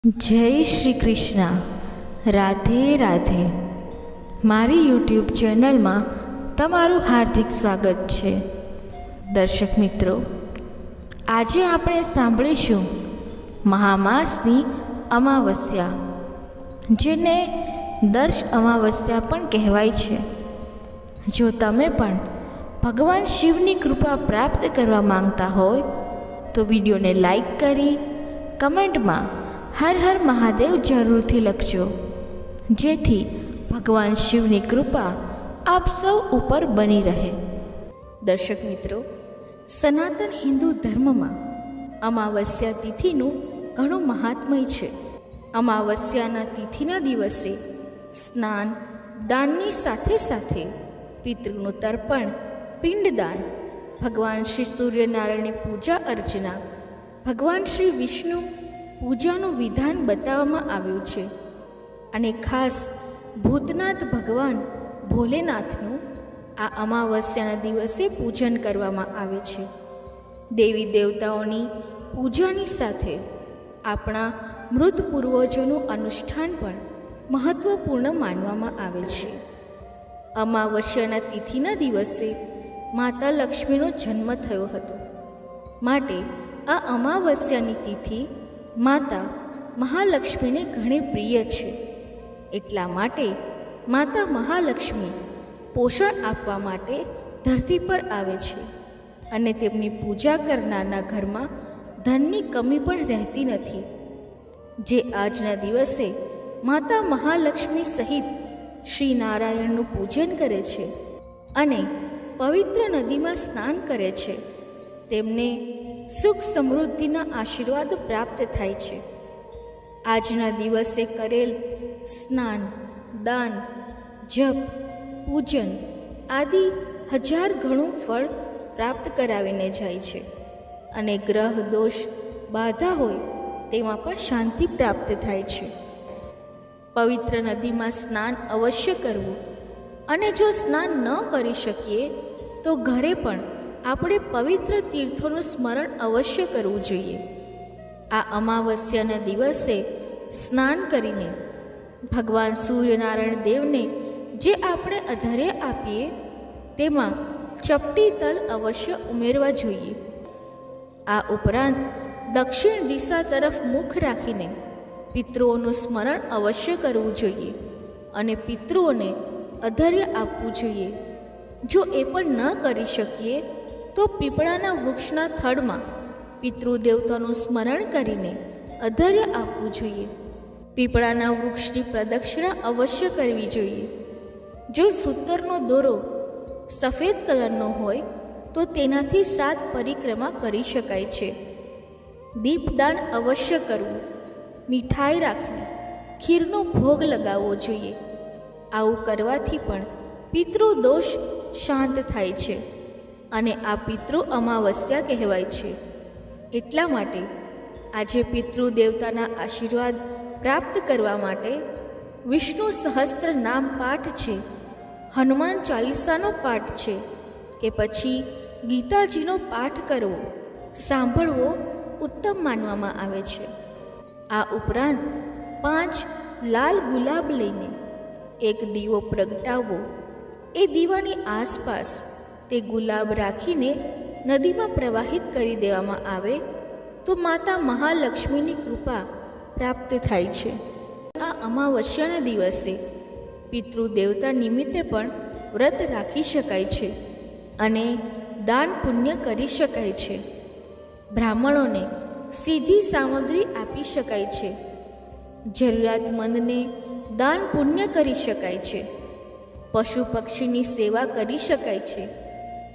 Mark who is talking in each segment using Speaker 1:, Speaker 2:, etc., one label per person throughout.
Speaker 1: જય શ્રી કૃષ્ણ. રાધે રાધે. મારી યુટ્યુબ ચેનલમાં તમારું હાર્દિક સ્વાગત છે. દર્શક મિત્રો, આજે આપણે સાંભળીશું મહામાસની અમાવસ્યા, જેને દર્શ અમાવસ્યા પણ કહેવાય છે. જો તમે પણ ભગવાન શિવની કૃપા પ્રાપ્ત કરવા માંગતા હોય તો વિડીયોને લાઈક કરી કમેન્ટમાં હર હર મહાદેવ જરૂરથી લખજો, જેથી ભગવાન શિવની કૃપા આપ સૌ ઉપર બની રહે. દર્શક મિત્રો, સનાતન હિન્દુ ધર્મમાં અમાવસ્યા તિથિનું ઘણું મહાત્મય છે. અમાવસ્યાના તિથિના દિવસે સ્નાન દાનની સાથે સાથે પિતૃનું તર્પણ, પિંડદાન, ભગવાન શ્રી સૂર્યનારાયણની પૂજા અર્ચના, ભગવાન શ્રી વિષ્ણુ પૂજાનું વિધાન બતાવવામાં આવ્યું છે. અને ખાસ ભૂતનાથ ભગવાન ભોલેનાથનું આ અમાવસ્યાના દિવસે પૂજન કરવામાં આવે છે. દેવી દેવતાઓની પૂજાની સાથે આપણા મૃત પૂર્વજોનું અનુષ્ઠાન પણ મહત્વપૂર્ણ માનવામાં આવે છે. અમાવસ્યાના તિથિના દિવસે માતા લક્ષ્મીનો જન્મ થયો હતો, માટે આ અમાવસ્યાની તિથિ માતા મહાલક્ષ્મીને ઘણી પ્રિય છે. એટલા માટે માતા મહાલક્ષ્મી પોષણ આપવા માટે ધરતી પર આવે છે, અને તેમની પૂજા કરનારના ઘરમાં ધનની કમી પણ રહેતી નથી. જે આજના દિવસે માતા મહાલક્ષ્મી સહિત શ્રી નારાયણનું પૂજન કરે છે અને પવિત્ર નદીમાં સ્નાન કરે છે, તેમને સુખ સમૃદ્ધિના આશીર્વાદ પ્રાપ્ત થાય છે. આજના દિવસે કરેલ સ્નાન, દાન, જપ, પૂજન આદિ 1000 ગણું ફળ પ્રાપ્ત કરાવીને જાય છે, અને ગ્રહ દોષ બાધા હોય તેમાં પણ શાંતિ પ્રાપ્ત થાય છે. પવિત્ર નદીમાં સ્નાન અવશ્ય કરવું, અને જો સ્નાન ન કરી શકીએ તો ઘરે પણ આપણે પવિત્ર તીર્થોનું સ્મરણ અવશ્ય કરવું જોઈએ. આ અમાવસ્યાના દિવસે સ્નાન કરીને ભગવાન સૂર્યનારાયણ દેવને જે આપણે અધર્ય આપીએ તેમાં ચપટી તલ અવશ્ય ઉમેરવા જોઈએ. આ ઉપરાંત દક્ષિણ દિશા તરફ મુખ રાખીને પિતૃઓનું સ્મરણ અવશ્ય કરવું જોઈએ, અને પિતૃઓને અધર્ય આપવું જોઈએ. જો એ પણ ન કરી શકીએ તો પીપળાના વૃક્ષના થડમાં પિતૃદેવતાનું સ્મરણ કરીને અધર્ય આપવું જોઈએ. પીપળાના વૃક્ષની પ્રદક્ષિણા અવશ્ય કરવી જોઈએ. જો સૂતરનો દોરો સફેદ કલરનો હોય તો તેનાથી 7 પરિક્રમા કરી શકાય છે. દીપદાન અવશ્ય કરવું. મીઠાઈ રાખવી, ખીરનો ભોગ લગાવવો જોઈએ. આવું કરવાથી પણ પિતૃદોષ શાંત થાય છે, અને આ પિતૃ અમાવસ્યા કહેવાય છે. એટલા માટે આજે પિતૃ દેવતાના આશીર્વાદ પ્રાપ્ત કરવા માટે વિષ્ણુ સહસ્ત્ર નામ પાઠ છે, હનુમાન ચાલીસાનો પાઠ છે, કે પછી ગીતાજીનો પાઠ કરવો, સાંભળવો ઉત્તમ માનવામાં આવે છે. આ ઉપરાંત 5 લાલ ગુલાબ લઈને એક દીવો પ્રગટાવવો. એ દીવાની આસપાસ તે ગુલાબ રાખીને નદીમાં પ્રવાહિત કરી દેવામાં આવે તો માતા મહાલક્ષ્મીની કૃપા પ્રાપ્ત થાય છે. આ અમાવસ્યાના દિવસે પિતૃદેવતા નિમિત્તે પણ વ્રત રાખી શકાય છે, અને દાન પુણ્ય કરી શકાય છે. બ્રાહ્મણોને સીધી સામગ્રી આપી શકાય છે. જરૂરિયાતમંદને દાન પુણ્ય કરી શકાય છે. પશુ પક્ષીની સેવા કરી શકાય છે.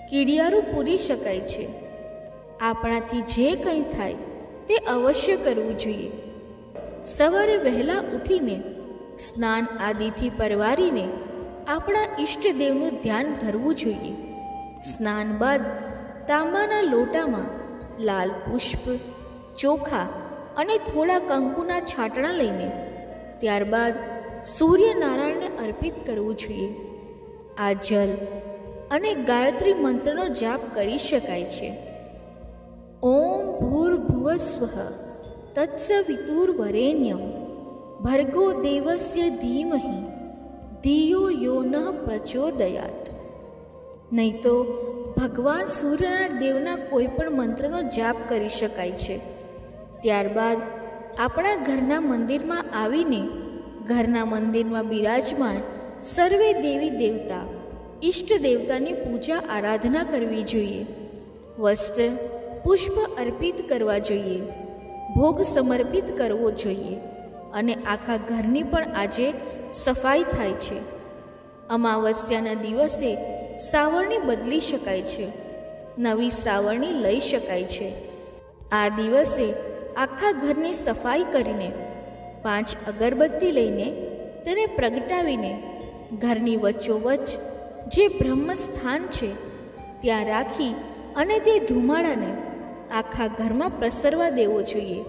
Speaker 1: કીડિયારું પૂરી શકાય છે. આપણાથી જે કંઈ થાય તે અવશ્ય કરવું જોઈએ. સવારે વહેલા ઉઠીને સ્નાન આદિથી પરવારીને આપણા ઈષ્ટદેવનું ધ્યાન ધરવું જોઈએ. સ્નાન બાદ તાંબાના લોટામાં લાલ પુષ્પ, ચોખા અને થોડા કંકુના છાંટણા લઈને ત્યારબાદ સૂર્યનારાયણને અર્પિત કરવું જોઈએ. આ જલ અને ગાયત્રી મંત્રનો જાપ કરી શકાય છે. ઓમ ભૂર્ભુવઃ સ્વઃ તત્સવિતુર્વરેણ્યમ ભર્ગો દેવસ્ય ધીમહિ ધિયો યો ન પ્રચોદયાત. નહીં તો ભગવાન સૂર્યનારાયણ દેવના કોઈ પણ મંત્રનો જાપ કરી શકાય છે. ત્યારબાદ આપણા ઘરના મંદિરમાં આવીને ઘરના મંદિરમાં બિરાજમાન સર્વે દેવી દેવતા ઈષ્ટ દેવતાની પૂજા આરાધના કરવી જોઈએ. વસ્ત્ર પુષ્પ અર્પિત કરવા જોઈએ, ભોગ સમર્પિત કરવો જોઈએ અને આખા ઘરની પણ આજે સફાઈ થાય છે. અમાવસ્યાના દિવસે સાવરણી બદલી શકાય છે, નવી સાવરણી લઈ શકાય છે. આ દિવસે આખા ઘરની સફાઈ કરીને 5 અગરબત્તી લઈને તેને પ્રગટાવીને ઘરની વચ્ચોવચ્ચ જે બ્રહ્મસ્થાન છે ત્યાં રાખી અને તે ધુમાડાને આખા ઘરમાં પ્રસરવા દેવો જોઈએ.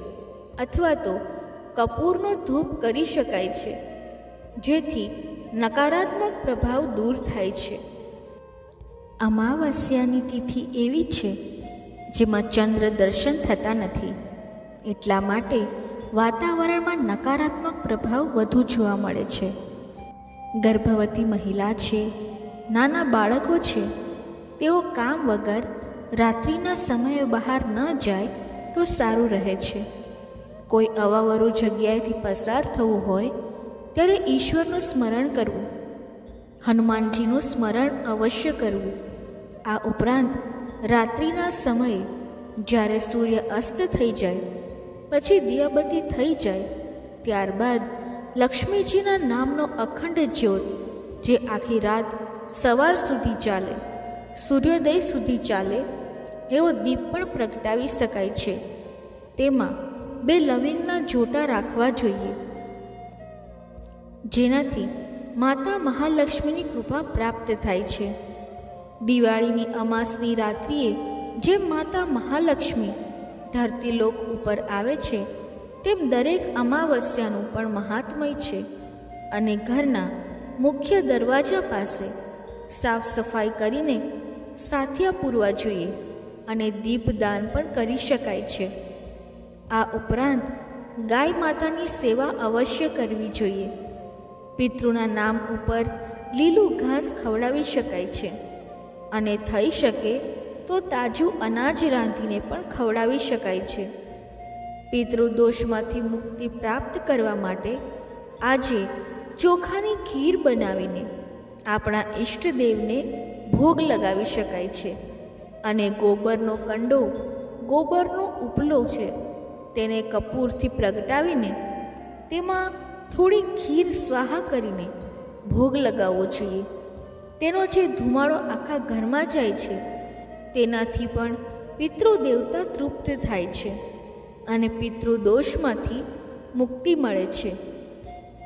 Speaker 1: અથવા તો કપૂરનો ધૂપ કરી શકાય છે, જેથી નકારાત્મક પ્રભાવ દૂર થાય છે. અમાવસ્યાની તિથિ એવી છે જેમાં ચંદ્ર દર્શન થતા નથી, એટલા માટે વાતાવરણમાં નકારાત્મક પ્રભાવ વધુ જોવા મળે છે. ગર્ભવતી મહિલા છે, નાના બાળકો છે, તેઓ કામ વગર રાત્રિના સમયે બહાર ન જાય તો સારું રહે છે. કોઈ અવાવરું જગ્યાએથી પસાર થવું હોય ત્યારે ઈશ્વરનું સ્મરણ કરવું, હનુમાનજીનું સ્મરણ અવશ્ય કરવું. આ ઉપરાંત રાત્રિના સમયે જ્યારે સૂર્ય અસ્ત થઈ જાય પછી દિયાબત્તી થઈ જાય ત્યારબાદ લક્ષ્મીજીના નામનો અખંડ જ્યોત જે આખી રાત સવાર સુધી ચાલે, સૂર્યોદય સુધી ચાલે એવો દીપ પણ પ્રગટાવી શકાય છે. તેમાં 2 લવિંગના જોટા રાખવા જોઈએ, જેનાથી માતા મહાલક્ષ્મીની કૃપા પ્રાપ્ત થાય છે. દિવાળીની અમાસની રાત્રિએ જેમ માતા મહાલક્ષ્મી ધરતીલોક ઉપર આવે છે તેમ દરેક અમાવસ્યાનું પણ મહાત્મય છે. અને ઘરના મુખ્ય દરવાજા પાસે સાફ સફાઈ કરીને સાથિયા પૂરવા જોઈએ અને દીપદાન પણ કરી શકાય છે. આ ઉપરાંત ગાય માતાની સેવા અવશ્ય કરવી જોઈએ. પિતૃના નામ ઉપર લીલું ઘાસ ખવડાવી શકાય છે અને થઈ શકે તો તાજું અનાજ રાંધીને પણ ખવડાવી શકાય છે. પિતૃદોષમાંથી મુક્તિ પ્રાપ્ત કરવા માટે આજે ચોખાની ખીર બનાવીને આપણા ઈષ્ટદેવને ભોગ લગાવી શકાય છે. અને ગોબરનો કંડો, ગોબરનો ઉપલો છે તેને કપૂરથી પ્રગટાવીને તેમાં થોડી ખીર સ્વાહા કરીને ભોગ લગાવવો જોઈએ. તેનો જે ધુમાડો આખા ઘરમાં જાય છે તેનાથી પણ પિતૃદેવતા તૃપ્ત થાય છે અને પિતૃદોષમાંથી મુક્તિ મળે છે.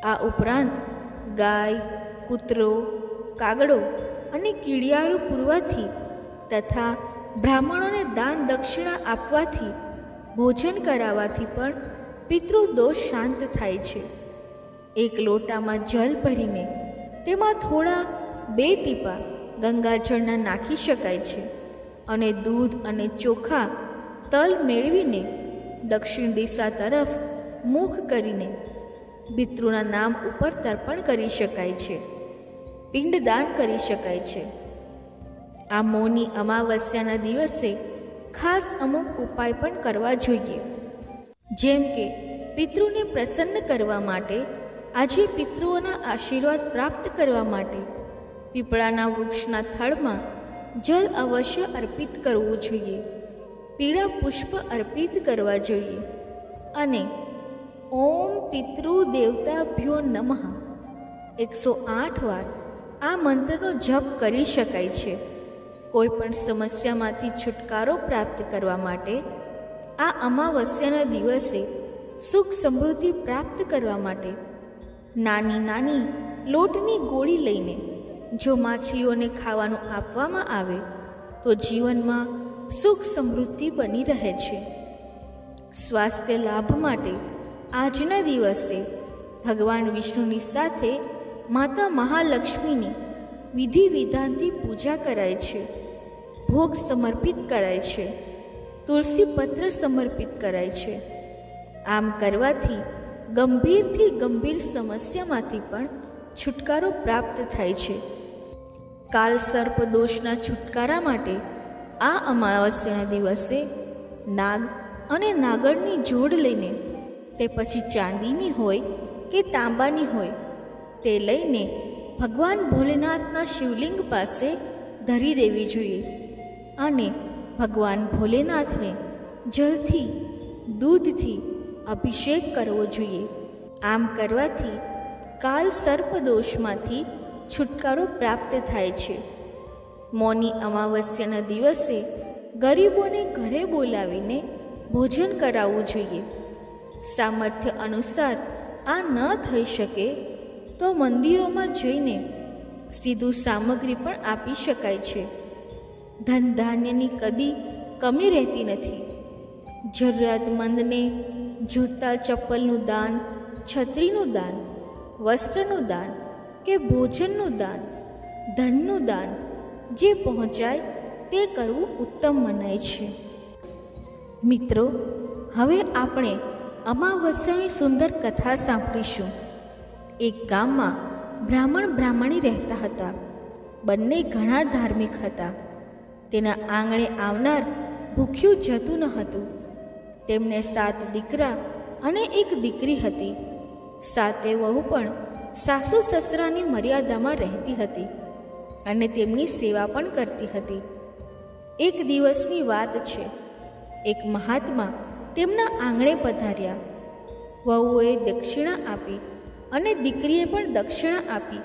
Speaker 1: આ ઉપરાંત ગાય, કૂતરો, કાગડો અને કીડિયાળું પૂરવાથી તથા બ્રાહ્મણોને દાન દક્ષિણા આપવાથી, ભોજન કરાવવાથી પણ પિતૃદોષ શાંત થાય છે. 1 લોટામાં જલ ભરીને તેમાં થોડા 2 ટીપા ગંગાજળના નાખી શકાય છે અને દૂધ અને ચોખા તલ મેળવીને દક્ષિણ દિશા તરફ મુખ કરીને પિતૃના નામ ઉપર તર્પણ કરી શકાય છે. પિંડદાન કરી શકાય છે. આ મૌની અમાવસ્યાના દિવસે ખાસ અમુક ઉપાય પણ કરવા જોઈએ. જેમ કે પિતૃને પ્રસન્ન કરવા માટે આજે પિતૃઓના આશીર્વાદ પ્રાપ્ત કરવા માટે પીપળાના વૃક્ષના થડમાં જલ અવશ્ય અર્પિત કરવું જોઈએ, પીળા પુષ્પ અર્પિત કરવા જોઈએ અને ઓમ પિતૃ દેવતાભ્યો નમઃ 108 વાર આ મંત્રનો જપ કરી શકાય છે. કોઈ પણ સમસ્યામાંથી છુટકારો પ્રાપ્ત કરવા માટે આ અમાવસ્યાના દિવસે સુખ સમૃદ્ધિ પ્રાપ્ત કરવા માટે નાની નાની લોટની ગોળી લઈને જો માછલીઓને ખાવાનું આપવામાં આવે તો જીવનમાં સુખ સમૃદ્ધિ બની રહે છે. સ્વાસ્થ્ય લાભ માટે આજના દિવસે ભગવાન વિષ્ણુની સાથે માતા મહાલક્ષ્મીની વિધિ વિધાનથી પૂજા કરાય છે, ભોગ સમર્પિત કરાય છે, તુલસી પત્ર સમર્પિત કરાય છે. આમ કરવાથી ગંભીરથી ગંભીર સમસ્યામાંથી પણ છુટકારો પ્રાપ્ત થાય છે. કાલ સર્પ દોષના છુટકારા માટે આ અમાવસ્યાના દિવસે નાગ અને નાગરની જોડ લઈને, તે પછી ચાંદીની હોય કે તાંબાની હોય, તે લઈને ભગવાન ભોલેનાથના શિવલિંગ પાસે ધરી દેવી જોઈએ અને ભગવાન ભોલેનાથને જલથી, દૂધથી અભિષેક કરવો જોઈએ. આમ કરવાથી કાલ સર્પદોષમાંથી છુટકારો પ્રાપ્ત થાય છે. મૌની અમાવસ્યાના દિવસે ગરીબોને ઘરે બોલાવીને ભોજન કરાવવું જોઈએ. સામર્થ્ય અનુસાર આ ન થઈ શકે તો મંદિરોમાં જઈને સીધું સામગ્રી પણ આપી શકાય છે. ધન ધાન્યની કદી કમી રહેતી નથી. જરૂરિયાતમંદને જૂતા ચપ્પલનું દાન, છત્રીનું દાન, વસ્ત્રનું દાન કે ભોજનનું દાન, ધનનું દાન જે પહોંચાય તે કરવું ઉત્તમ મનાય છે. મિત્રો, હવે આપણે અમાવસ્યાની સુંદર કથા સાંભળીશું. એક ગામમાં બ્રાહ્મણી રહેતા હતા. બંને ઘણા ધાર્મિક હતા. તેના આંગણે આવનાર ભૂખ્યું જતું ન હતું. તેમને 7 દીકરા અને 1 દીકરી હતી. 7 વહુ પણ સાસુ સસરાની મર્યાદામાં રહેતી હતી અને તેમની સેવા પણ કરતી હતી. એક દિવસની વાત છે. એક મહાત્મા તેમના આંગણે પધાર્યા. વહુએ દક્ષિણા આપી અને દીકરીએ પણ દક્ષિણા આપી.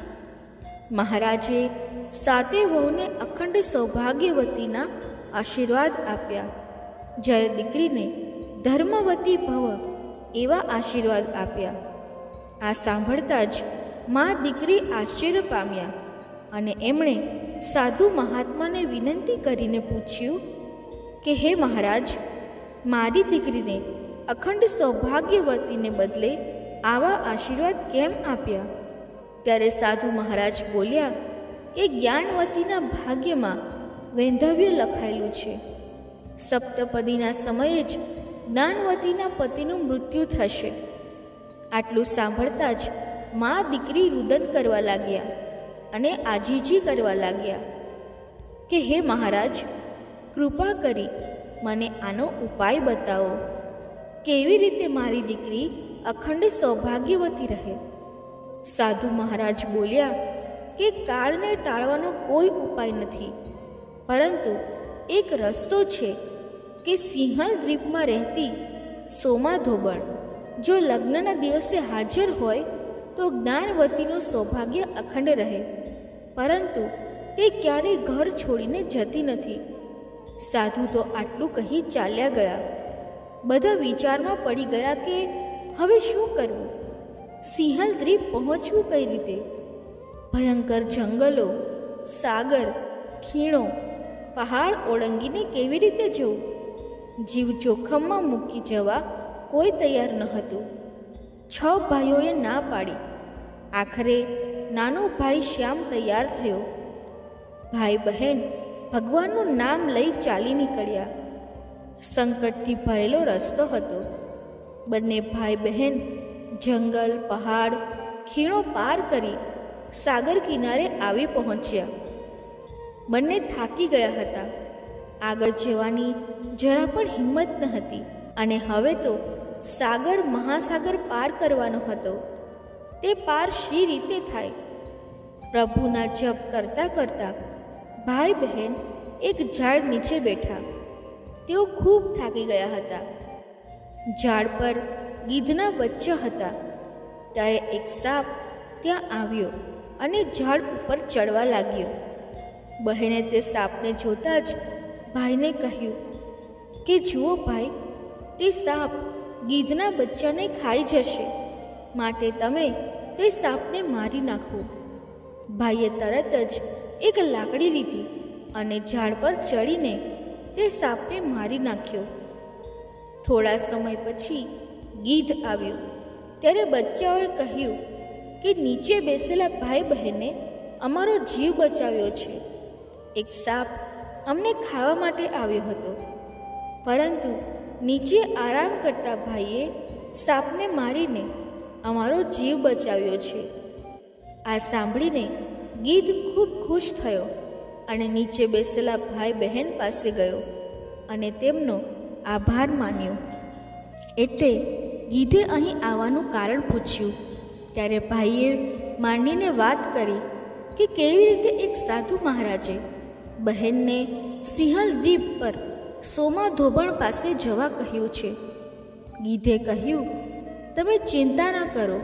Speaker 1: મહારાજે 7 વહુને અખંડ સૌભાગ્યવતીના આશીર્વાદ આપ્યા, જ્યારે દીકરીને ધર્મવતી ભવ એવા આશીર્વાદ આપ્યા. આ સાંભળતા જ મા દીકરી આશ્ચર્ય પામ્યા અને એમણે સાધુ મહાત્માને વિનંતી કરીને પૂછ્યું કે હે મહારાજ, મારી દીકરીને અખંડ સૌભાગ્યવતીને બદલે આવા આશીર્વાદ કેમ આપ્યા? ત્યારે સાધુ મહારાજ બોલ્યા કે જ્ઞાનવતીના ભાગ્યમાં વૈંધવ્ય લખાયેલું છે. સપ્તપદીના સમયે જ જ્ઞાનવતીના પતિનું મૃત્યુ થશે. આટલું સાંભળતા જ મા દીકરી રુદન કરવા લાગ્યા અને આજીજી કરવા લાગ્યા કે હે મહારાજ, કૃપા કરી મને આનો ઉપાય બતાવો. કેવી રીતે મારી દીકરી અખંડ સૌભાગ્યવતી રહે? સાધુ મહારાજ બોલ્યા કે કાળને ટાળવાનો કોઈ ઉપાય નથી, પરંતુ એક રસ્તો છે કે સિંહલ દ્વીપમાં રહેતી સોમા ધોબણ જો લગ્નના દિવસે હાજર હોય તો જ્ઞાનવતીનું સૌભાગ્ય અખંડ રહે, પરંતુ તે ક્યારેય ઘર છોડીને જતી નથી. સાધુ તો આટલું કહી ચાલ્યા ગયા. બધા વિચારમાં પડી ગયા કે હવે શું કરવું? સિંહલ દ્વીપ પહોંચવું કઈ રીતે? ભયંકર જંગલો, સાગર, ખીણો, પહાડ ઓળંગીને કેવી રીતે જવું? જીવ જોખમમાં મૂકી જવા કોઈ તૈયાર ન હતું. 6 ભાઈઓએ ના પાડી. આખરે નાનો ભાઈ શ્યામ તૈયાર થયો. ભાઈ બહેન ભગવાનનું નામ લઈ ચાલી નીકળ્યા. સંકટથી ભરેલો રસ્તો હતો. બંને ભાઈ બહેન જંગલ, પહાડ, ખીણો પાર કરી સાગર કિનારે આવી પહોંચ્યા. બંને થાકી ગયા હતા. આગળ જવાની જરા પણ હિંમત ન હતી અને હવે તો સાગર, મહાસાગર પાર કરવાનો હતો. તે પાર શી રીતે થાય? પ્રભુના જપ કરતા કરતા ભાઈ બહેન એક ઝાડ નીચે બેઠા. તેઓ ખૂબ થાકી ગયા હતા. ઝાડ પર ગીધના બચ્ચા હતા. ત્યારે એક સાપ ત્યાં આવ્યો અને ઝાડ ઉપર ચડવા લાગ્યો. બહેને તે સાપને જોતા જ ભાઈને કહ્યું કે જુઓ ભાઈ, તે સાપ ગીધના બચ્ચાને ખાઈ જશે, માટે તમે તે સાપને મારી નાખો. ભાઈએ તરત જ એક લાકડી લીધી અને ઝાડ પર ચડીને તે સાપને મારી નાખ્યો. થોડા સમય પછી ગીધ આવ્યો. ત્યારે બચ્ચાઓએ કહ્યું કે નીચે બેસેલા ભાઈ બહેને અમારો જીવ બચાવ્યો છે. એક સાપ અમને ખાવા માટે આવ્યો હતો, પરંતુ નીચે આરામ કરતા ભાઈએ સાપને મારીને અમારો જીવ બચાવ્યો છે. આ સાંભળીને ગીધ ખૂબ ખુશ થયો અને નીચે બેસેલા ભાઈ બહેન પાસે ગયો અને તેમનો આભાર માન્યો. એટલે ગીધે અહીં આવવાનું કારણ પૂછ્યું. ત્યારે ભાઈએ માંડીને વાત કરી કે કેવી રીતે એક સાધુ મહારાજે બહેનને સિંહલ દ્વીપ પર સોમા ધોબણ પાસે જવા કહ્યું છે. ગીધે કહ્યું, તમે ચિંતા ન કરો,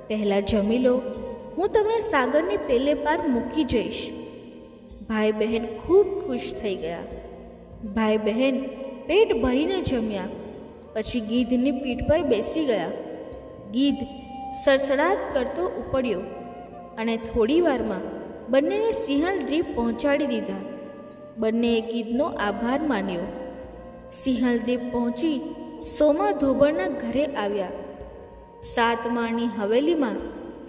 Speaker 1: પહેલાં જમી લો, હું તમને સાગરની પેલે પાર મૂકી જઈશ. ભાઈ બહેન ખૂબ ખુશ થઈ ગયા. ભાઈ બહેન પેટ ભરીને જમ્યા. પછી ગીધની પીઠ પર બેસી ગયા. ગીધ સડસડાટ કરતો ઉપડ્યો અને થોડી વારમાં બંનેને સિંહલ દ્વીપ પહોંચાડી દીધા. બંનેએ ગીધનો આભાર માન્યો. સિંહલ દ્વીપ પહોંચી સોમા ધોબણના ઘરે આવ્યા. 7 માળની હવેલીમાં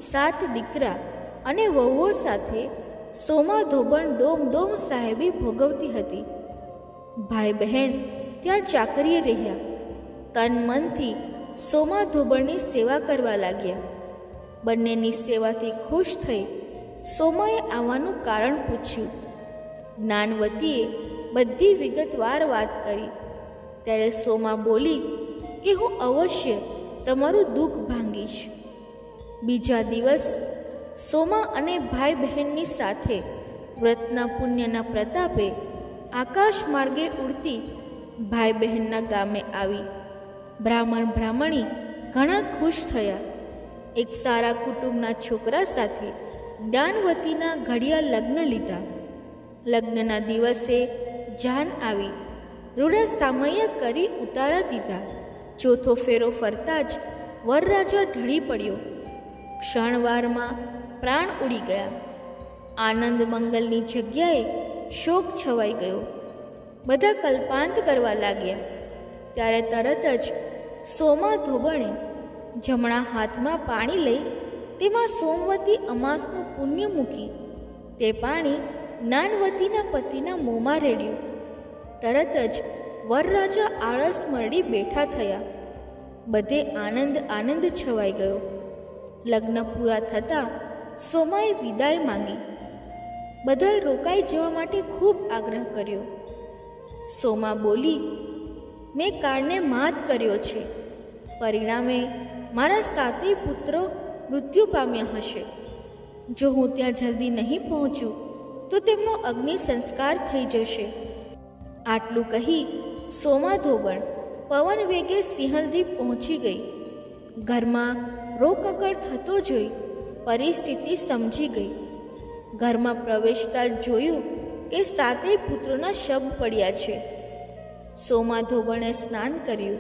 Speaker 1: 7 દીકરા અને વહુઓ સાથે સોમા ધોબણ દોમ સાહેબી ભોગવતી હતી. ભાઈ બહેન ત્યાં ચાકરીએ રહ્યા. તન મનથી સોમા ધોબણની સેવા કરવા લાગ્યા. બંનેની સેવાથી ખુશ થઈ સોમાએ આવવાનું કારણ પૂછ્યું. જ્ઞાનવતીએ બધી વિગતવાર વાત કરી. ત્યારે સોમા બોલી કે હું અવશ્ય તમારું દુઃખ ભાંગીશ. બીજા દિવસ સોમા અને ભાઈ બહેનની સાથે વ્રતના પુણ્યના પ્રતાપે આકાશ માર્ગે ઉડતી ભાઈ બહેનના ગામે આવી. બ્રાહ્મણ બ્રાહ્મણી ઘણા ખુશ થયા. એક સારા કુટુંબના છોકરા સાથે જ્ઞાનવતીના ઘડિયા લગ્ન લીધા. લગ્નના દિવસે જાન આવી. રૂડા સામૈયા કરી ઉતારા દીધા. ચોથો ફેરો ફરતા જ વરરાજા ઢળી પડ્યો. ક્ષણવારમાં પ્રાણ ઉડી ગયા. આનંદ મંગલની જગ્યાએ શોક છવાઈ ગયો. બધા કલ્પાંત કરવા લાગ્યા. ત્યારે તરત જ સોમા ધોબણે જમણા હાથમાં પાણી લઈ તેમાં સોમવતી અમાસનું પુણ્ય મૂકી તે પાણી જ્ઞાનવતીના પતિના મોંમાં રેડ્યું. તરત જ વરરાજા આળસ મરડી બેઠા થયા. બધે આનંદ છવાઈ ગયો. લગ્ન પૂરા થતાં સોમાએ વિદાય માંગી. બધાએ રોકાઈ જવા માટે ખૂબ આગ્રહ કર્યો. સોમા બોલી, મેં કાળને માત કર્યો છે. પરિણામે મારા 7 પુત્રો મૃત્યુ પામ્યા હશે. જો હું ત્યાં જલ્દી નહીં પહોંચું તો તેમનો અગ્નિ સંસ્કાર થઈ જશે. આટલું કહી સોમા ધોબણ પવન વેગે સિંહલ દ્વીપ પહોંચી ગઈ. ઘરમાં રોકકળ થતો જોઈ પરિસ્થિતિ સમજી ગઈ. ઘરમાં પ્રવેશતા જોયું કે 7 પુત્રોના શબ પડ્યા છે. સોમા ધોબણે સ્નાન કર્યું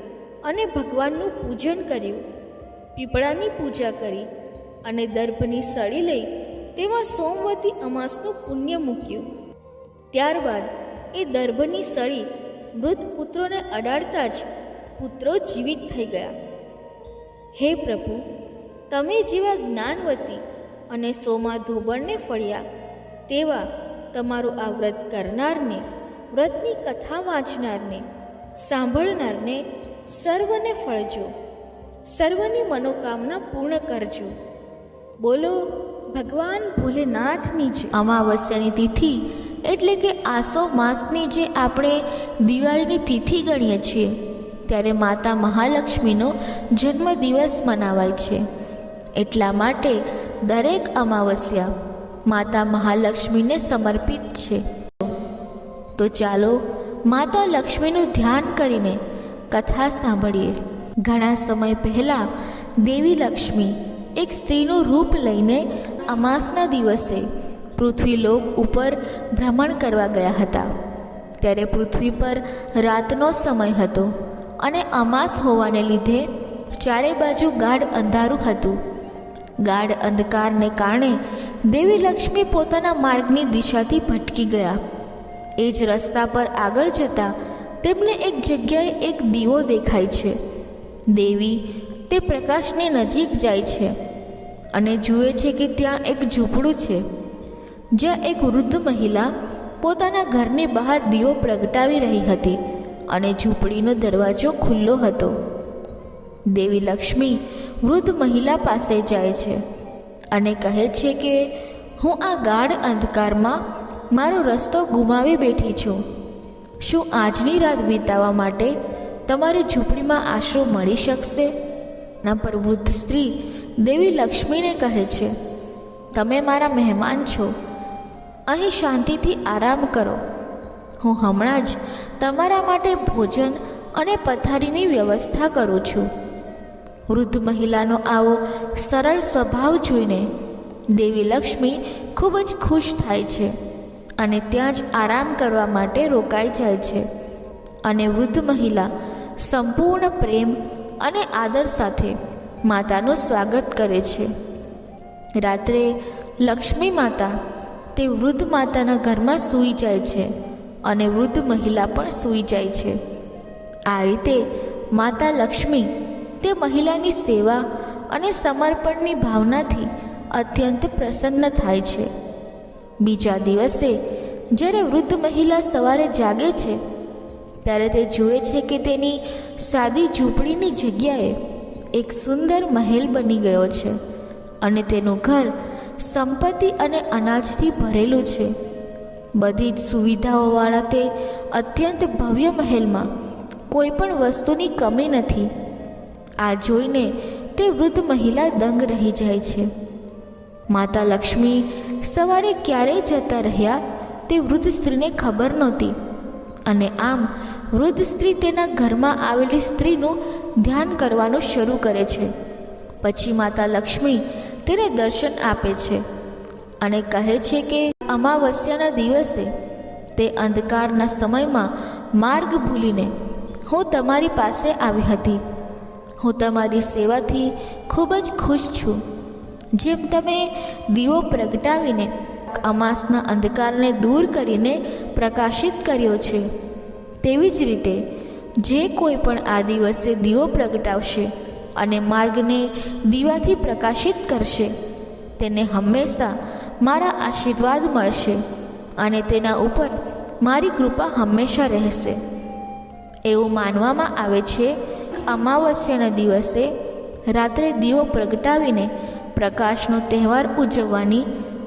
Speaker 1: અને ભગવાનનું પૂજન કર્યું. પીપળાની પૂજા કરી અને દર્ભની સળી લઈ તેમાં સોમવતી અમાસનું પુણ્ય મૂક્યું. ત્યારબાદ એ દર્ભની સળી મૃત પુત્રોને અડાડતા જ પુત્રો જીવિત થઈ ગયા. હે પ્રભુ, તમે જેવા જ્ઞાનવતી અને સોમા ધોબણને ફળ્યા તેવા તમારું આ વ્રત કરનારને, વ્રતની કથા વાંચનારને, સાંભળનારને સર્વને ફળજો. સર્વની મનોકામના પૂર્ણ કરજો. બોલો ભગવાન ભોલેનાથની જય. અમાવસ્યાની તિથિ એટલે કે આસો માસની જે આપણે દિવાળીની તિથિ ગણીએ છીએ ત્યારે માતા મહાલક્ષ્મીનો જન્મદિવસ મનાવાય છે. એટલા માટે દરેક અમાવસ્યા માતા મહાલક્ષ્મીને સમર્પિત છે. તો ચાલો માતા લક્ષ્મીનું ધ્યાન કરીને કથા સાંભળીએ. ઘણા સમય પહેલાં દેવી લક્ષ્મી એક સ્ત્રીનું રૂપ લઈને અમાસના દિવસે પૃથ્વીલોક ઉપર ભ્રમણ કરવા ગયા હતા. ત્યારે પૃથ્વી પર રાતનો સમય હતો અને અમાસ હોવાને લીધે ચારે બાજુ ગાઢ અંધારું હતું. ગાઢ અંધકારને કારણે દેવી લક્ષ્મી પોતાના માર્ગની દિશાથી ભટકી ગયા. એ જ રસ્તા પર આગળ જતાં તેમને એક જગ્યાએ એક દીવો દેખાય છે. દેવી તે પ્રકાશની નજીક જાય છે અને જુએ છે કે ત્યાં એક ઝૂંપડું છે જ્યાં એક વૃદ્ધ મહિલા પોતાના ઘરની બહાર દીવો પ્રગટાવી રહી હતી અને ઝૂંપડીનો દરવાજો ખુલ્લો હતો. દેવી લક્ષ્મી વૃદ્ધ મહિલા પાસે જાય છે અને કહે છે કે હું આ ગાઢ અંધકારમાં મારો રસ્તો ગુમાવી બેઠી છું. શું આજની રાત વિતાવવા માટે તમારી ઝૂંપડીમાં આશરો મળી શકશે? ના પર વૃદ્ધ સ્ત્રી દેવી લક્ષ્મીને કહે છે, તમે મારા મહેમાન છો, અહીં શાંતિથી આરામ કરો. હું હમણાં જ તમારા માટે ભોજન અને પથારીની વ્યવસ્થા કરું છું. વૃદ્ધ મહિલાનો આવો સરળ સ્વભાવ જોઈને દેવી લક્ષ્મી ખૂબ જ ખુશ થાય છે અને ત્યાં જ આરામ કરવા માટે રોકાઈ જાય છે. અને વૃદ્ધ મહિલા સંપૂર્ણ પ્રેમ અને આદર સાથે માતાનું સ્વાગત કરે છે. રાત્રે લક્ષ્મી માતા તે વૃદ્ધ માતાના ઘરમાં સૂઈ જાય છે અને વૃદ્ધ મહિલા પણ સૂઈ જાય છે. આ રીતે માતા લક્ષ્મી તે મહિલાની સેવા અને સમર્પણની ભાવનાથી અત્યંત પ્રસન્ન થાય છે. બીજા દિવસે જ્યારે વૃદ્ધ મહિલા સવારે જાગે છે ત્યારે તે જુએ છે કે તેની સાદી ઝૂંપડીની જગ્યાએ એક સુંદર મહેલ બની ગયો છે અને તેનું ઘર સંપત્તિ અને અનાજથી ભરેલું છે. બધી જ સુવિધાઓવાળા તે અત્યંત ભવ્ય મહેલમાં કોઈ પણ વસ્તુની કમી નથી. આ જોઈને તે વૃદ્ધ મહિલા દંગ રહી જાય છે. માતા લક્ષ્મી સવારે ક્યારે જતા રહ્યા તે વૃદ્ધ સ્ત્રીને ખબર નહોતી અને આમ વૃદ્ધ સ્ત્રી તેના ઘરમાં આવેલી સ્ત્રીનું ધ્યાન કરવાનું શરૂ કરે છે. પછી માતા લક્ષ્મી તેને દર્શન આપે છે અને કહે છે કે અમાવસ્યાના દિવસે તે અંધકારના સમયમાં માર્ગ ભૂલીને હું તમારી પાસે આવી હતી. હું તમારી સેવાથી ખૂબ જ ખુશ છું. જેમ તમે દીવો પ્રગટાવીને અમાસના અંધકારને દૂર કરીને પ્રકાશિત કર્યો છે, તેવી જ રીતે જે કોઈ પણ આ દિવસે દીવો પ્રગટાવશે અને માર્ગને દીવાથી પ્રકાશિત કરશે તેને હંમેશા મારા આશીર્વાદ મળશે અને તેના ઉપર મારી કૃપા હંમેશા રહેશે. એવું માનવામાં આવે છે અમાવસ્યાના દિવસે રાત્રે દીવો પ્રગટાવીને પ્રકાશનો તહેવાર ઉજવવાની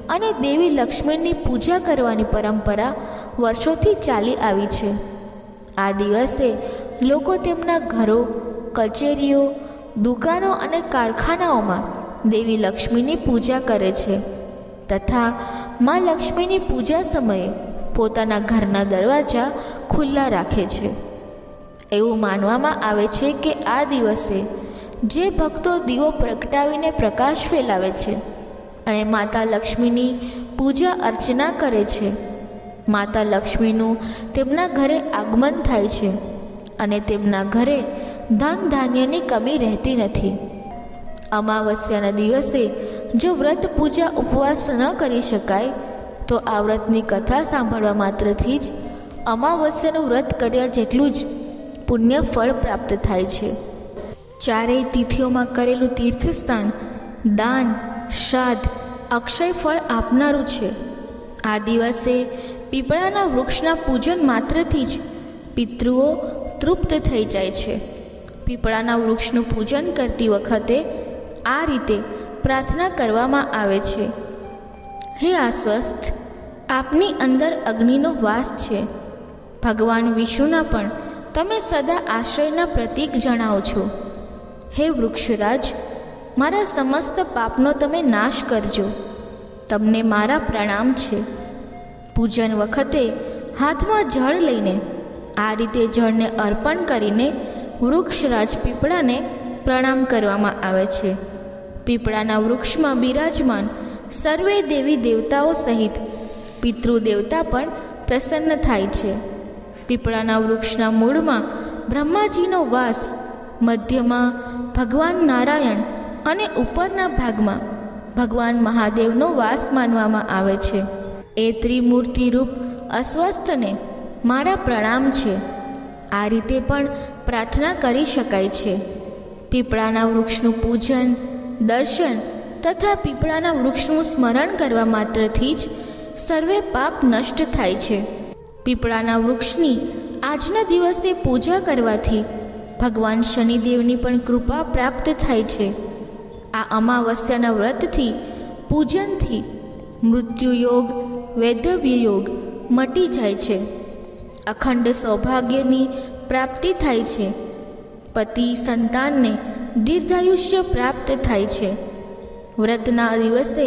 Speaker 1: અને દેવી લક્ષ્મીની પૂજા કરવાની પરંપરા વર્ષોથી ચાલી આવી છે. આ દિવસે લોકો તેમના ઘરો, કચેરીઓ, દુકાનો અને કારખાનાઓમાં દેવી લક્ષ્મીની પૂજા કરે છે તથા મા લક્ષ્મીની પૂજા સમયે પોતાના ઘરના દરવાજા ખુલ્લા રાખે છે. એવું માનવામાં આવે છે કે આ દિવસે જે ભક્તો દીવો પ્રગટાવીને પ્રકાશ ફેલાવે છે અને માતા લક્ષ્મીની પૂજા અર્ચના કરે છે, માતા લક્ષ્મીનું તેમના ઘરે આગમન થાય છે અને તેમના ઘરે ધન ધાન્યની કમી રહેતી નથી. અમાવસ્યાના દિવસે જો વ્રત પૂજા ઉપવાસ ન કરી શકાય તો આ વ્રતની કથા સાંભળવા માત્રથી જ અમાવસ્યાનું વ્રત કર્યા જેટલું જ પુણ્ય ફળ પ્રાપ્ત થાય છે. ચારેય તિથિઓમાં કરેલું તીર્થસ્થાન, દાન, શ્રાદ્ધ, અક્ષય ફળ આપનારું છે. આ દિવસે પીપળાના વૃક્ષના પૂજન માત્રથી જ પિતૃઓ તૃપ્ત થઈ જાય છે. પીપળાના વૃક્ષનું પૂજન કરતી વખતે આ રીતે પ્રાર્થના કરવામાં આવે છે, હે આશ્વસ્થ, આપની અંદર અગ્નિનો વાસ છે. ભગવાન વિષ્ણુના પણ તમે સદા આશ્રયના પ્રતીક જણાવો છો. હે વૃક્ષરાજ, મારા સમસ્ત પાપનો તમે નાશ કરજો. તમને મારા પ્રણામ છે. પૂજન વખતે હાથમાં જળ લઈને આ રીતે જળને અર્પણ કરીને વૃક્ષરાજ પીપળાને પ્રણામ કરવામાં આવે છે. પીપળાના વૃક્ષમાં બિરાજમાન સર્વે દેવી દેવતાઓ સહિત પિતૃદેવતા પણ પ્રસન્ન થાય છે. પીપળાના વૃક્ષના મૂળમાં બ્રહ્માજીનો વાસ, મધ્યમાં ભગવાન નારાયણ અને ઉપરના ભાગમાં ભગવાન મહાદેવનો વાસ માનવામાં આવે છે. એ ત્રિમૂર્તિ રૂપ અસ્વસ્થને મારા પ્રણામ છે. આ રીતે પણ પ્રાર્થના કરી શકાય છે. પીપળાના વૃક્ષનું પૂજન, દર્શન તથા પીપળાના વૃક્ષનું સ્મરણ કરવા માત્રથી જ સર્વે પાપ નષ્ટ થાય છે. પીપળાના વૃક્ષની આજના દિવસે પૂજા કરવાથી ભગવાન શનિદેવની પણ કૃપા પ્રાપ્ત થાય છે. આ અમાવસ્યાના વ્રતથી, પૂજનથી મૃત્યુયોગ, વૈધવ્ય યોગ મટી જાય છે. અખંડ સૌભાગ્યની પ્રાપ્તિ થાય છે. પતિ સંતાનને દીર્ઘાયુષ્ય પ્રાપ્ત થાય છે. વ્રતના દિવસે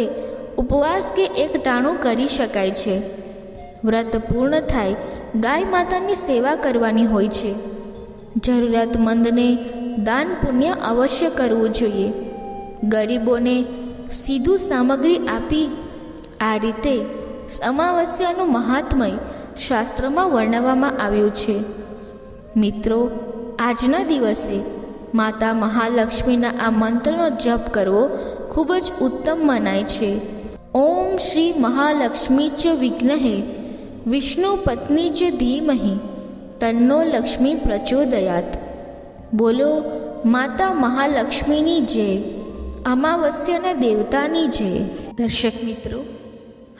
Speaker 1: ઉપવાસ કે એકટાણું કરી શકાય છે. વ્રત પૂર્ણ થાય ગાય માતાની સેવા કરવાની હોય છે. જરૂરિયાતમંદને દાન પુણ્ય અવશ્ય કરવું જોઈએ. ગરીબોને સીધું સામગ્રી આપી. આ રીતે અમાવસ્યાનું મહાત્મય શાસ્ત્રમાં વર્ણવવામાં આવ્યું છે. મિત્રો, આજના દિવસે માતા મહાલક્ષ્મીના આ મંત્રનો જપ કરવો ખૂબ જ ઉત્તમ મનાય છે. ઓમ શ્રી મહાલક્ષ્મી ચ વિઘ્નહે વિષ્ણુ પત્ની ચ ધીમહિ તન્નો લક્ષ્મી પ્રચોદયાત. બોલો માતા મહાલક્ષ્મીની જય, અમાવસ્યાના દેવતાની જય. દર્શક મિત્રો,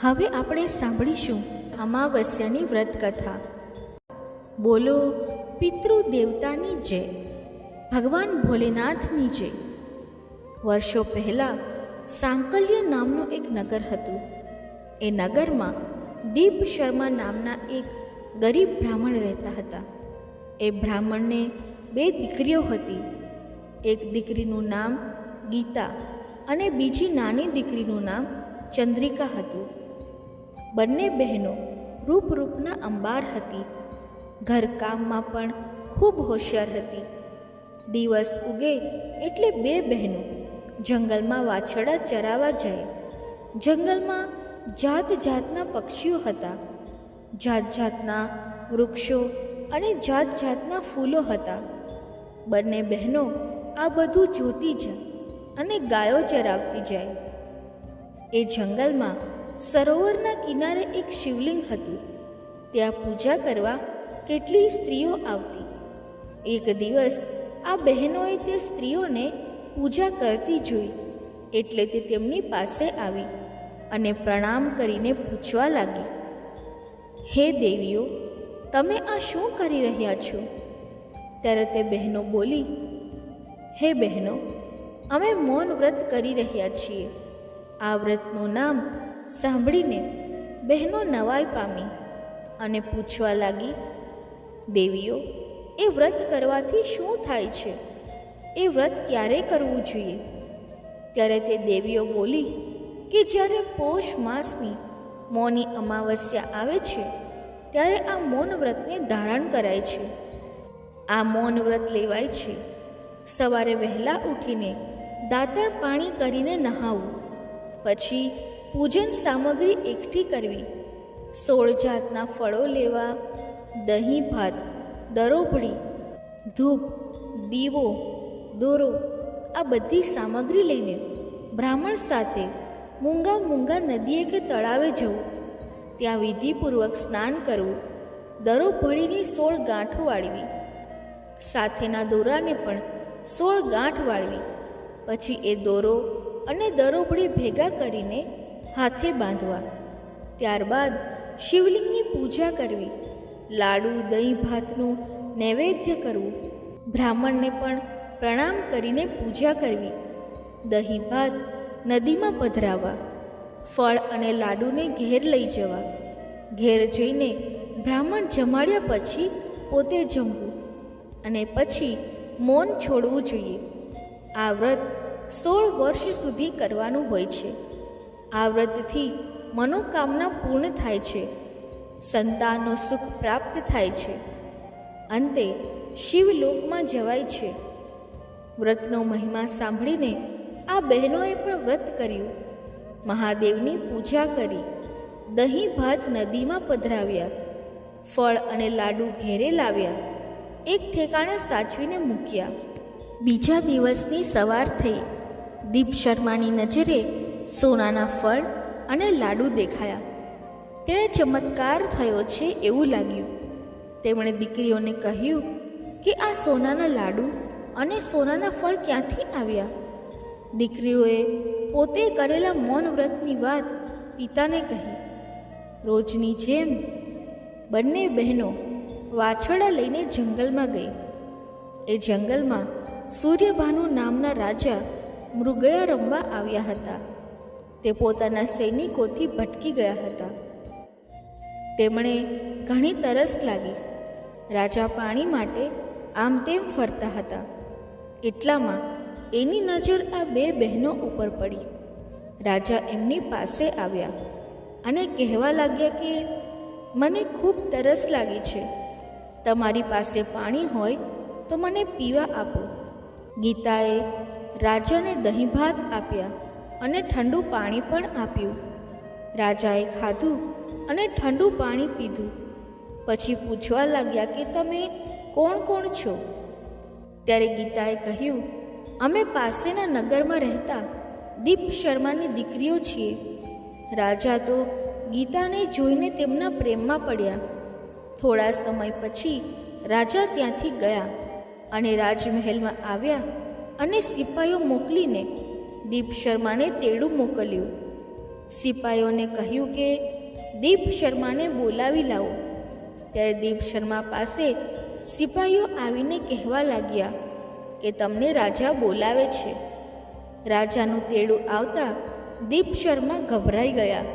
Speaker 1: હવે આપણે સાંભળીશું અમાવસ્યાની વ્રત કથા. બોલો પિતૃ દેવતાની જય, ભગવાન ભોલેનાથની જય. વર્ષો પહેલાં સાંકલ્ય નામનું એક નગર હતું. એ નગરમાં દીપ શર્મા નામના એક ગરીબ બ્રાહ્મણ રહેતા હતા. એ બ્રાહ્મણને 2 દીકરીઓ હતી. એક દીકરીનું નામ ગીતા અને બીજી નાની દીકરીનું નામ ચંદ્રિકા હતું. બંને બહેનો રૂપના અંબાર હતી. ઘરકામમાં પણ ખૂબ હોશિયાર હતી. દિવસ ઉગે એટલે 2 બહેનો જંગલમાં વાછરડા ચરાવવા જાય. જંગલમાં જાત જાતના પક્ષીઓ હતા. જાત જાતના વૃક્ષો અને જાત જાતના ફૂલો હતા. બંને બહેનો આ બધું જોતી જાય અને ગાયો ચરાવતી જાય. એ જંગલમાં સરોવરના કિનારે એક શિવલિંગ હતું. ત્યાં પૂજા કરવા કેટલીય સ્ત્રીઓ આવતી. એક દિવસ આ બહેનોએ તે સ્ત્રીઓને પૂજા કરતી જોઈ એટલે તે તેમની પાસે આવી અને પ્રણામ કરીને પૂછવા લાગી, હે દેવીઓ, તમે આ શું કરી રહ્યા છો? ત્યારે તે બહેનો બોલી, હે બહેનો, અમે મૌન વ્રત કરી રહ્યા છીએ. આ વ્રતનું નામ સાંભળીને બહેનો નવાઈ પામી અને પૂછવા લાગી, દેવીઓ, એ વ્રત કરવાથી શું થાય છે? એ વ્રત ક્યારે કરવું જોઈએ? ત્યારે તે દેવીઓ બોલી કે જ્યારે પોષ માસની મૌની અમાવસ્યા આવે છે ત્યારે આ મૌન વ્રતને ધારણ કરાય છે. આ મૌન વ્રત લેવાય છે. સવારે વહેલા ઉઠીને દાંતણ પાણી કરીને નહાવું, પછી પૂજન સામગ્રી એકઠી કરવી, 16 જાતના ફળો લેવા, દહીં ભાત, દરોપડી, ધૂપ, દીવો, દોરો આ બધી સામગ્રી લઈને બ્રાહ્મણ સાથે મૂંગા નદીએ કે તળાવે જવું. ત્યાં વિધિપૂર્વક સ્નાન કરવું. દરોપડીની 16 ગાંઠો વાળવી. સાથેના દોરાને પણ 16 ગાંઠ વાળવી. પછી એ દોરો અને દરોપડી ભેગા કરીને હાથે બાંધવા. ત્યારબાદ શિવલિંગની પૂજા કરવી. લાડુ, દહીં ભાતનું નૈવેદ્ય કરવું. બ્રાહ્મણને પણ પ્રણામ કરીને પૂજા કરવી. દહીં ભાત નદીમાં પધરાવવા. ફળ અને લાડુને ઘેર લઈ જવા. ઘેર જઈને બ્રાહ્મણ જમાડ્યા પછી પોતે જમવું અને પછી મૌન છોડવું જોઈએ. આ વ્રત 16 વર્ષ સુધી કરવાનું હોય છે. આ વ્રતથી મનોકામના પૂર્ણ થાય છે. સંતાનનો સુખ પ્રાપ્ત થાય છે. અંતે શિવલોકમાં જવાય છે. વ્રતનો મહિમા સાંભળીને આ બહેનોએ પણ વ્રત કર્યું. મહાદેવની પૂજા કરી. દહીં ભાત નદીમાં પધરાવ્યા. ફળ અને લાડુ ઘેરે લાવ્યા. એક ઠેકાણે સાચવીને મૂક્યા. બીજા દિવસની સવાર થઈ. દીપ શર્માની નજરે સોનાના ફળ અને લાડુ દેખાયા. તેણે ચમત્કાર થયો છે એવું લાગ્યું. તેમણે દીકરીઓને કહ્યું કે આ સોનાના લાડુ અને સોનાના ફળ ક્યાંથી આવ્યા? દીકરીઓએ પોતે કરેલા મૌન વ્રતની વાત પિતાને કહી. રોજની જેમ બંને બહેનો વાછરડા લઈને જંગલમાં ગઈ. એ જંગલમાં સૂર્યભાનુ નામના રાજા મૃગયા રમવા આવ્યા હતા. તે પોતાના સૈનિકોથી ભટકી ગયા હતા. તેમણે ઘણી તરસ લાગી. રાજા પાણી માટે આમ તેમ ફરતા હતા. એટલામાં એની નજર આ બે બહેનો ઉપર પડી. રાજા એમની પાસે આવ્યા અને કહેવા લાગ્યા કે મને ખૂબ તરસ લાગી છે. તમારી પાસે પાણી હોય તો મને પીવા આપો. ગીતાએ રાજાને દહીં ભાત આપ્યા અને ઠંડુ પાણી પણ આપ્યું. રાજાએ ખાધું અને ઠંડુ પાણી પીધું. પછી પૂછવા લાગ્યા કે તમે કોણ કોણ છો? ત્યારે ગીતાએ કહ્યું, અમે પાસેના નગરમાં રહેતા દીપ શર્માની દીકરીઓ છીએ. રાજા તો ગીતાને જોઈને તેમના પ્રેમમાં પડ્યા. થોડા સમય પછી રાજા ત્યાંથી ગયા અને રાજમહેલમાં આવ્યા અને સિપાઈઓ મોકલીને દીપ શર્માને તેડું મોકલ્યું. સિપાઈઓને કહ્યું કે દીપ શર્માને બોલાવી લાવો. ત્યારે દીપ શર્મા પાસે સિપાઈઓ આવીને કહેવા લાગ્યા કે તમને રાજા બોલાવે છે. રાજાનું તેડું આવતા દીપ શર્મા ગભરાઈ ગયા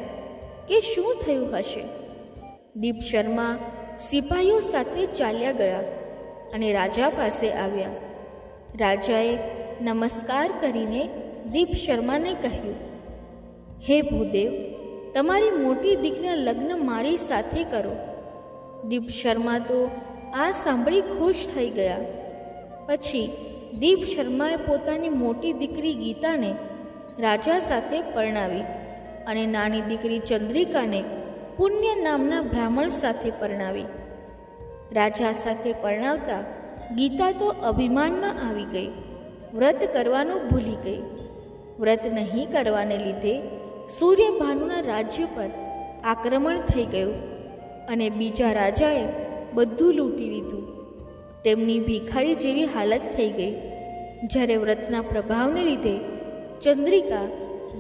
Speaker 1: કે શું થયું હશે. દીપ શર્મા સિપાઈઓ સાથે ચાલ્યા ગયા અને રાજા પાસે આવ્યા. રાજાએ નમસ્કાર કરીને દીપ શર્માને કહ્યું, હે ભૂદેવ, તમારી મોટી દીકરીના લગ્ન મારી સાથે કરો. દીપ શર્મા તો આ સાંભળી ખુશ થઈ ગયા. પછી દીપ શર્માએ પોતાની મોટી દીકરી ગીતાને રાજા સાથે પરણાવી અને નાની દીકરી ચંદ્રિકાને પુણ્ય નામના બ્રાહ્મણ સાથે પરણાવી. રાજા સાથે પરણાવતા ગીતા તો અભિમાનમાં આવી ગઈ. વ્રત કરવાનું ભૂલી ગઈ. વ્રત નહીં કરવાને લીધે સૂર્યભાનુના રાજ્ય પર આક્રમણ થઈ ગયું અને બીજા રાજાએ બધું લૂંટી લીધું. તેમની ભિખારી જેવી હાલત થઈ ગઈ. જ્યારે વ્રતના પ્રભાવને લીધે ચંદ્રિકા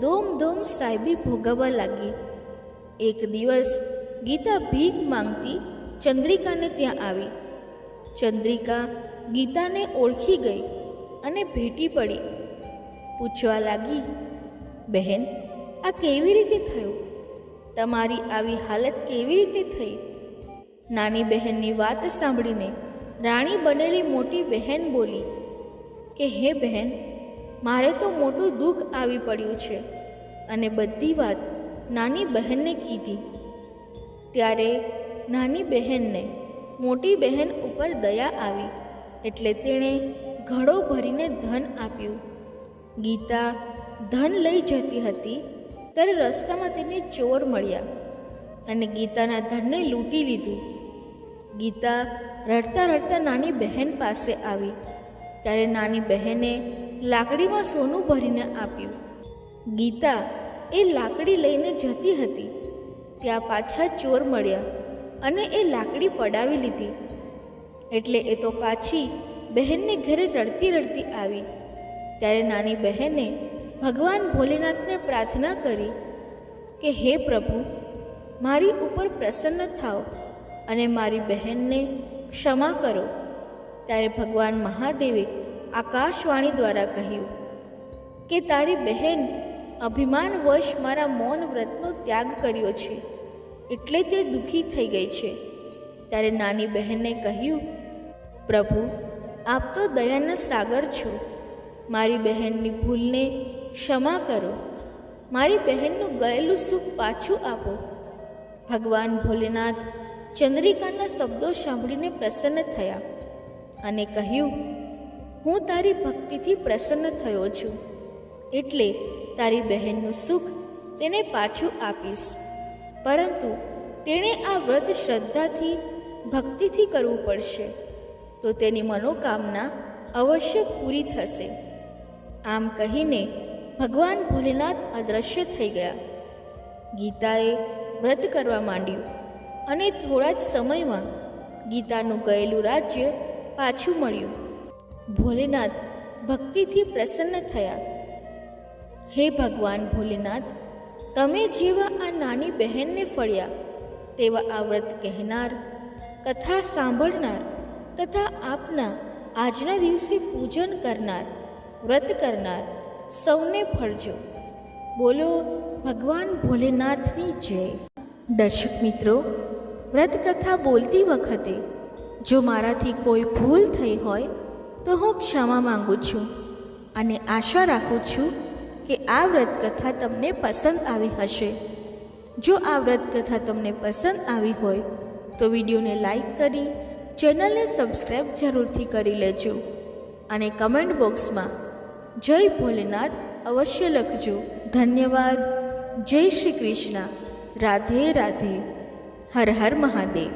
Speaker 1: દોમ દોમ સાહેબી ભોગવવા લાગી. એક દિવસ ગીતા ભીખ માંગતી ચંદ્રિકાને ત્યાં આવી. ચંદ્રિકા ગીતાને ઓળખી ગઈ અને ભેટી પડી. પૂછવા લાગી, બહેન, આ કેવી રીતે થયું? તમારી આવી હાલત કેવી રીતે થઈ? નાની બહેનની વાત સાંભળીને રાણી બનેલી મોટી બહેન બોલી કે હે બહેન, મારે તો મોટું દુઃખ આવી પડ્યું છે. અને બધી વાત નાની બહેનને કીધી. ત્યારે નાની બહેનને મોટી બહેન ઉપર દયા આવી એટલે તેણે ઘડો ભરીને ધન આપ્યું. ગીતા ધન લઈ જતી હતી ત્યારે રસ્તામાં તેને ચોર મળ્યા અને ગીતાના ધનને લૂંટી લીધું. ગીતા રડતા રડતા નાની બહેન પાસે આવી ત્યારે નાની બહેને લાકડીમાં સોનું ભરીને આપ્યું. ગીતા એ લાકડી લઈને જતી હતી ત્યાં પાછા ચોર મળ્યા અને એ લાકડી પડાવી લીધી. એટલે એ તો પાછી બહેનને ઘરે રડતી રડતી આવી. ત્યારે નાની બહેને ભગવાન ભોલેનાથને પ્રાર્થના કરી કે હે પ્રભુ, મારી ઉપર પ્રસન્ન થાઓ અને મારી બહેનને ક્ષમા કરો. ત્યારે ભગવાન મહાદેવે આકાશવાણી દ્વારા કહ્યું કે તારી બહેન અભિમાનવશ મારા મૌન વ્રતનો ત્યાગ કર્યો છે એટલે તે દુઃખી થઈ ગઈ છે. ત્યારે નાની બહેનને કહ્યું, પ્રભુ, આપ તો દયાના સાગર છો. મારી બહેનની ભૂલને ક્ષમા કરો. મારી બહેનનું ગયેલું સુખ પાછું આપો. ભગવાન ભોલેનાથ ચંદ્રિકાના શબ્દો સાંભળીને પ્રસન્ન થયા અને કહ્યું, હું તારી ભક્તિથી પ્રસન્ન થયો છું એટલે તારી બહેનનું સુખ તેને પાછું આપીશ. પરંતુ તેણે આ વ્રત શ્રદ્ધાથી ભક્તિથી કરવું પડશે તો તેની મનોકામના અવશ્ય પૂરી થશે. આમ કહીને ભગવાન ભોલેનાથ અદૃશ્ય થઈ ગયા. ગીતાએ વ્રત કરવા માંડ્યું અને થોડા જ સમયમાં ગીતાનું ગયેલું રાજ્ય પાછું મળ્યું. ભોલેનાથ ભક્તિથી પ્રસન્ન થયા. હે ભગવાન ભોલેનાથ, તમે જેવા આ નાની બહેનને ફળ્યા તેવા આ વ્રત કહેનાર, કથા સાંભળનાર તથા આપના આજના દિવસે પૂજન કરનાર, વ્રત કરનાર સૌને ફળજો. બોલો ભગવાન ભોલેનાથની જય. દર્શક મિત્રો, વ્રત કથા બોલતી વખતે જો મારાથી કોઈ ભૂલ થઈ હોય તો હું ક્ષમા માંગુ છું અને આશા રાખું છું કે આ વ્રત કથા તમને પસંદ આવી હશે. જો આ વ્રત કથા તમને પસંદ આવી હોય તો વિડીયોને લાઈક કરી ચેનલને સબસ્ક્રાઈબ જરૂરથી કરી લેજો અને કમેન્ટ બોક્સમાં જય ભોલેનાથ અવશ્ય લખજો. ધન્યવાદ. જય શ્રી કૃષ્ણ. રાધે રાધે. હર હર મહાદેવ.